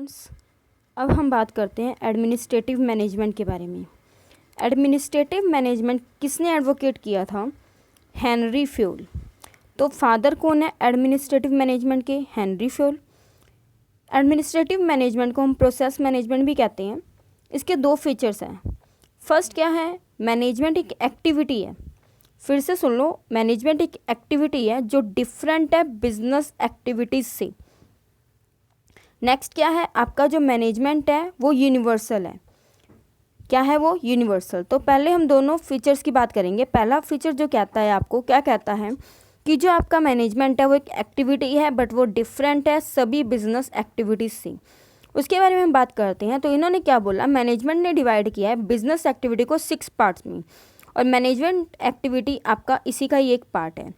Students, अब हम बात करते हैं एडमिनिस्ट्रेटिव मैनेजमेंट के बारे में। एडमिनिस्ट्रेटिव मैनेजमेंट किसने एडवोकेट किया था? Henry Fayol. तो फादर कौन है एडमिनिस्ट्रेटिव मैनेजमेंट के? Henry Fayol. एडमिनिस्ट्रेटिव मैनेजमेंट को हम प्रोसेस मैनेजमेंट भी कहते हैं। इसके दो फीचर्स हैं। फर्स्ट क्या है? मैनेजमेंट एक एक्टिविटी है। फिर से सुन लो, मैनेजमेंट एक एक्टिविटी है जो डिफरेंट है बिजनेस एक्टिविटीज़ से। नेक्स्ट क्या है? आपका जो मैनेजमेंट है वो यूनिवर्सल है। क्या है वो? यूनिवर्सल। तो पहले हम दोनों फीचर्स की बात करेंगे। पहला फीचर जो कहता है आपको, क्या कहता है कि जो आपका मैनेजमेंट है वो एक एक्टिविटी है बट वो डिफरेंट है सभी बिजनेस एक्टिविटीज़ से। उसके बारे में हम बात करते हैं। तो इन्होंने क्या बोला, मैनेजमेंट ने डिवाइड किया है बिजनेस एक्टिविटी को 6 पार्ट्स में, और मैनेजमेंट एक्टिविटी आपका इसी का ही एक पार्ट है।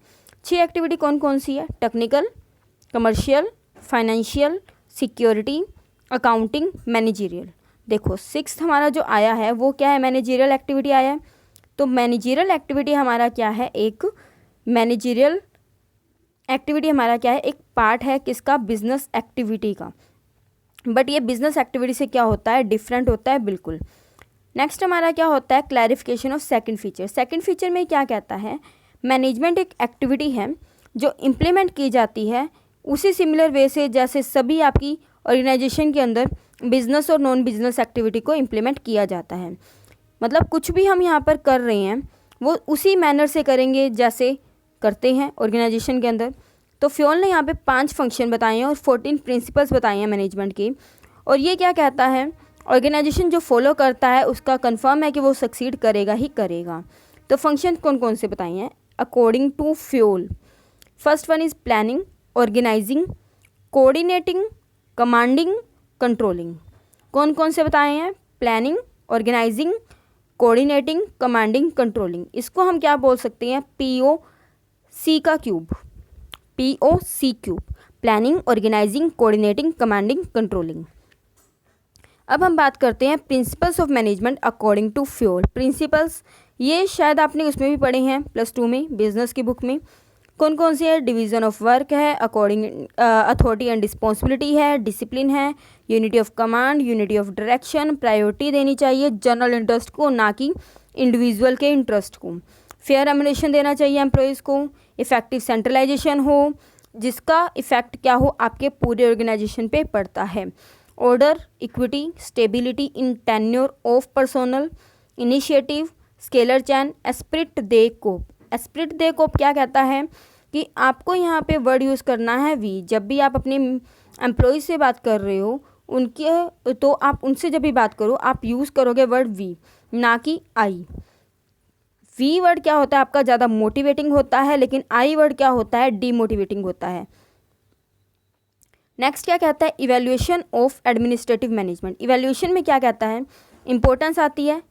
6 एक्टिविटी कौन कौन सी है? Technical, commercial, financial, security, accounting, managerial. देखो 6th हमारा जो आया है वो क्या है? मैनेजरियल एक्टिविटी आया है। तो मैनेजरियल एक्टिविटी हमारा क्या है? एक मैनेजरियल एक्टिविटी हमारा क्या है? एक पार्ट है किसका? बिजनेस एक्टिविटी का। बट ये बिजनेस एक्टिविटी से क्या होता है? डिफरेंट होता है बिल्कुल। नेक्स्ट हमारा क्या होता है? Clarification of second feature. Second feature में क्या कहता है? मैनेजमेंट एक एक्टिविटी है जो इम्प्लीमेंट की जाती है उसी सिमिलर वे से जैसे सभी आपकी ऑर्गेनाइजेशन के अंदर बिजनेस और नॉन बिजनेस एक्टिविटी को इम्प्लीमेंट किया जाता है। मतलब कुछ भी हम यहाँ पर कर रहे हैं वो उसी मैनर से करेंगे जैसे करते हैं ऑर्गेनाइजेशन के अंदर। तो फ्योल ने यहाँ पे 5 फंक्शन बताए हैं और 14 प्रिंसिपल्स बताए हैं मैनेजमेंट के। और ये क्या कहता है? ऑर्गेनाइजेशन जो फॉलो करता है उसका कंफर्म है कि वो सक्सीड करेगा ही करेगा। तो फंक्शन कौन कौन से बताए हैं according to Fayol? First one is planning, organizing, coordinating, commanding, controlling. कौन कौन से बताए हैं? Planning, organizing, coordinating, commanding, controlling. इसको हम क्या बोल सकते हैं? POC का cube. POC cube, planning, organizing, coordinating, commanding, controlling. अब हम बात करते हैं principles of management according to Fayol. Principles ये शायद आपने उसमें भी पढ़े हैं +2 में, बिजनेस की बुक में। कौन कौन सी है? डिवीज़न ऑफ वर्क है, अकॉर्डिंग अथॉरिटी एंड रिस्पॉन्सिबिलिटी है, डिसिप्लिन है, unity of command, unity of direction, priority देनी चाहिए जनरल इंटरेस्ट को ना कि इंडिविजुअल के इंटरेस्ट को, फेयर रेम्युनरेशन देना चाहिए एम्प्लॉयज़ को, इफेक्टिव सेंट्रलाइजेशन हो जिसका इफेक्ट क्या हो? आपके पूरे ऑर्गेनाइजेशन पे पड़ता है, order, equity, stability in tenure of personnel, initiative, scalar chain, esprit de corps. Esprit de corps क्या कहता है कि आपको यहाँ पे वर्ड यूज़ करना है वी। जब भी आप अपने एम्प्लॉय से बात कर रहे हो उनके, तो आप उनसे जब भी बात करो आप यूज़ करोगे वर्ड वी, ना कि आई। वी वर्ड क्या होता है आपका? ज़्यादा मोटिवेटिंग होता है, लेकिन आई वर्ड क्या होता है? डीमोटिवेटिंग होता है। नेक्स्ट क्या कहता है? Evaluation of administrative management. Evaluation में क्या कहता है? इंपॉर्टेंस आती है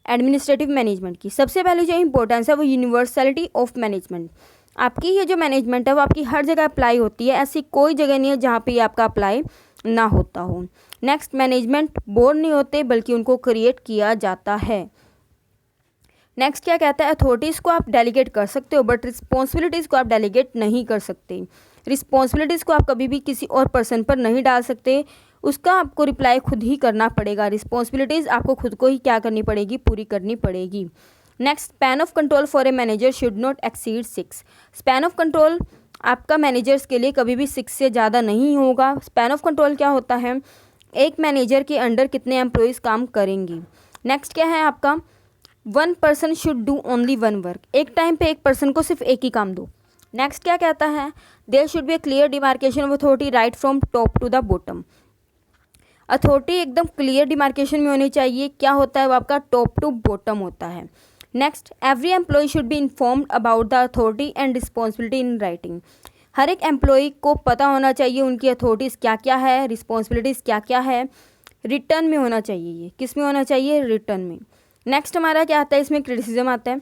एडमिनिस्ट्रेटिव मैनेजमेंट की। सबसे पहले जो इंपॉर्टेंस है वो यूनिवर्सलिटी ऑफ मैनेजमेंट। आपकी ये जो मैनेजमेंट है वो आपकी हर जगह अप्लाई होती है, ऐसी कोई जगह नहीं है जहाँ पे ये आपका अप्लाई ना होता हो। नेक्स्ट, मैनेजमेंट बोर्ड नहीं होते बल्कि उनको क्रिएट किया जाता है। नेक्स्ट क्या कहता है? अथॉरिटीज़ को आप डेलीगेट कर सकते हो बट रिस्पॉन्सिबिलिटीज़ को आप डेलीगेट नहीं कर सकते। रिस्पॉन्सिबिलिटीज़ को आप कभी भी किसी और पर्सन पर नहीं डाल सकते, उसका आपको रिप्लाई खुद ही करना पड़ेगा। रिस्पॉन्सिबिलिटीज़ आपको खुद को ही क्या करनी पड़ेगी? पूरी करनी पड़ेगी। Next, span of control for a manager should not exceed 6। Span of control आपका मैनेजर्स के लिए कभी भी 6 से ज़्यादा नहीं होगा। स्पैन ऑफ कंट्रोल क्या होता है? एक मैनेजर के अंडर कितने एम्प्लॉयज़ काम करेंगी। नेक्स्ट क्या है आपका? 1 person should do only 1 work. एक टाइम पे एक पर्सन को सिर्फ एक ही काम दो। नेक्स्ट क्या कहता है? There should be a clear demarcation of authority right from top to the bottom. Authority एकदम क्लियर डिमार्केशन में होनी चाहिए। क्या होता है वो आपका? टॉप टू बॉटम होता है। Next, every employee should be informed about the authority and responsibility in writing. हर एक एम्प्लॉय को पता होना चाहिए उनकी अथॉरिटीज़ क्या क्या है, रिस्पॉन्सिबिलिटीज़ क्या क्या है, रिटर्न में होना चाहिए। ये किस में होना चाहिए? रिटर्न में। नेक्स्ट हमारा क्या आता है? इसमें क्रिटिसिज्म आता है।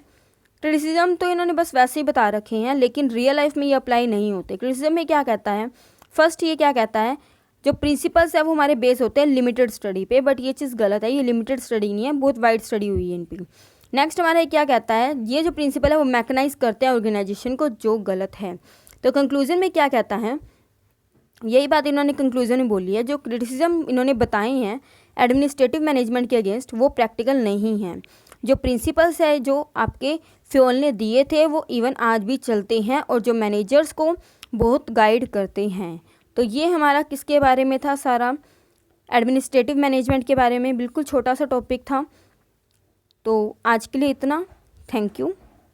क्रिटिसिज्म तो इन्होंने बस वैसे ही बता रखे हैं लेकिन रियल लाइफ में ये अप्लाई नहीं होते। क्रिटिसिज्म में क्या कहता है? फर्स्ट ये क्या कहता है? जो प्रिंसिपल्स है वो हमारे बेस होते हैं लिमिटेड स्टडी पे, बट ये चीज़ गलत है। ये लिमिटेड स्टडी नहीं है, बहुत वाइड स्टडी हुई है इन पर। नेक्स्ट हमारा क्या कहता है? ये जो प्रिंसिपल है वो मैकेनाइज करते हैं ऑर्गेनाइजेशन को, जो गलत है। तो कंक्लूजन में क्या कहता है? यही बात इन्होंने कंक्लूजन में बोली है, जो क्रिटिसिज्म इन्होंने बताए हैं एडमिनिस्ट्रेटिव मैनेजमेंट के अगेंस्ट वो प्रैक्टिकल नहीं हैं। जो प्रिंसिपल्स है जो आपके फ्योल ने दिए थे वो इवन आज भी चलते हैं और जो मैनेजर्स को बहुत गाइड करते हैं। तो ये हमारा किसके बारे में था, सारा एडमिनिस्ट्रेटिव मैनेजमेंट के बारे में, बिल्कुल छोटा सा टॉपिक था। तो आज के लिए इतना, थैंक यू।